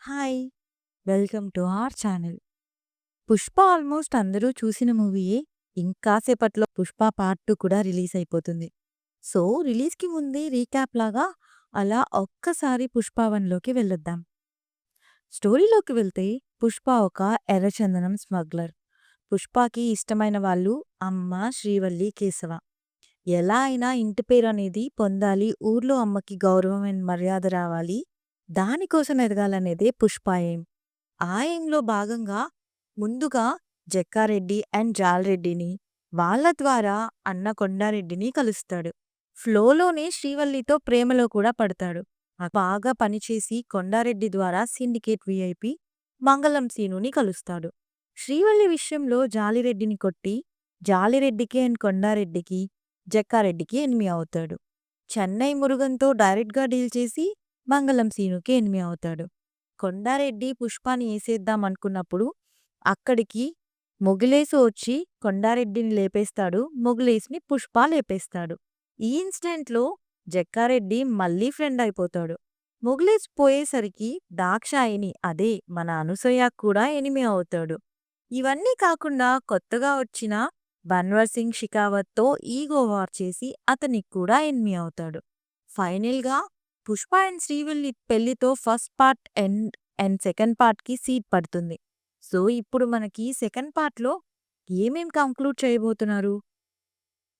Hi! Welcome to our channel. 'Pushpa' almost అందరూ చూసిన మూవీయే. ఇంకా సేపట్లో 'పుష్ప పార్ట్ 2' కూడా రిలీజ్ అయిపోతుంది. సో, రిలీజ్‌కి ముందే రీక్యాప్ లాగా అలా ఒక్కసారి 'పుష్ప 1' వెళ్ళొద్దాం. స్టోరీలోకి వెళ్తే 'పుష్ప' ఒక ఎర్రచందనం స్మగ్లర్. 'పుష్పకి' ఇష్టమైన వాళ్ళు అమ్మ, శ్రీవల్లి, కేశవ. ఎలా అయినా ఇంటి పేరనేది పొందాలి, ఊర్లో అమ్మకి గౌరవం అండ్ మర్యాద రావాలి. దానికోసం ఎదగాలనేదే 'పుష్ప' ఎయిమ్. ఆ ఎయిమ్‌లో భాగంగా ముందుగా జక్కారెడ్డి అండ్ జాలరెడ్డిని, వాళ్ళ ద్వారా అన్న కొండారెడ్డిని కలుస్తాడు. ఫ్లోలోనే శ్రీవల్లితో ప్రేమలో కూడా పడతాడు. బాగా పనిచేసి కొండారెడ్డి ద్వారా సిండికేట్ వీఐపీ మంగళం సీనుని కలుస్తాడు. శ్రీవల్లి విషయంలో జాలిరెడ్డిని కొట్టి, జాలిరెడ్డికి అండ్ కొండారెడ్డికి, జక్కారెడ్డికి ఎనిమి అవుతాడు. చెన్నై మురుగన్‌తో డైరెక్ట్‌గా డీల్ చేసి మంగళం సీనుకి ఎనిమి అవుతాడు. కొండారెడ్డి పుష్పాని ఏసేద్దాం అనుకున్నప్పుడు అక్కడికి మొగిలేసు వచ్చి కొండారెడ్డిని లేపేస్తాడు. మొగిలేసుని పుష్ప లేపేస్తాడు. ఈ ఇన్సిడెంట్‌లో జక్కారెడ్డి మళ్ళీ ఫ్రెండ్ అయిపోతాడు. మొగిలేసు పోయేసరికి దాక్షాయిని అదే మన అనసూయ కూడా ఎనిమి అవుతాడు. ఇవన్నీ కాకుండా కొత్తగా వచ్చిన బన్వర్ సింగ్ షికావత్‌తో ఈగో వార్ చేసి అతనికి కూడా ఎనిమి అవుతాడు. ఫైనల్‌గా 'పుష్ప అండ్ శ్రీవల్లి' పెళ్లితో ఫస్ట్ పార్ట్ అండ్ సెకండ్ పార్ట్‌కి సీడ్ పడుతుంది. సో, ఇప్పుడు మనకి సెకండ్ పార్ట్‌లో ఏమేం కంక్లూడ్ చేయబోతున్నారు?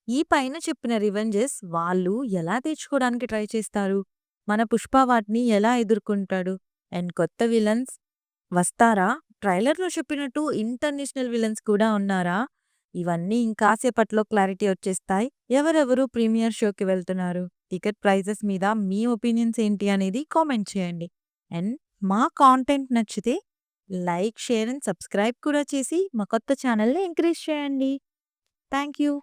ఈ పైన చెప్పిన రివెంజెస్ వాళ్ళు ఎలా తెచ్చుకోవడానికి ట్రై చేస్తారు? మన 'పుష్ప' వాటిని ఎలా ఎదుర్కొంటాడు? అండ్ కొత్త విలన్స్ వస్తారా? ట్రైలర్‌లో చెప్పినట్టు ఇంటర్నేషనల్ విలన్స్ కూడా ఉన్నారా? ఇవన్నీ ఇంకాసేపట్లో క్లారిటీ వచ్చేస్తాయి. ఎవరెవరు ప్రీమియర్ షోకి వెళ్తున్నారు? టికెట్ ప్రైజెస్ మీద మీ ఒపీనియన్స్ ఏంటి అనేది కామెంట్ చేయండి. అండ్ మా కాంటెంట్ నచ్చితే లైక్, షేర్ అండ్ సబ్స్క్రైబ్ కూడా చేసి మా కొత్త ఛానల్‌ని ఎంకరేజ్ చేయండి. Thank you.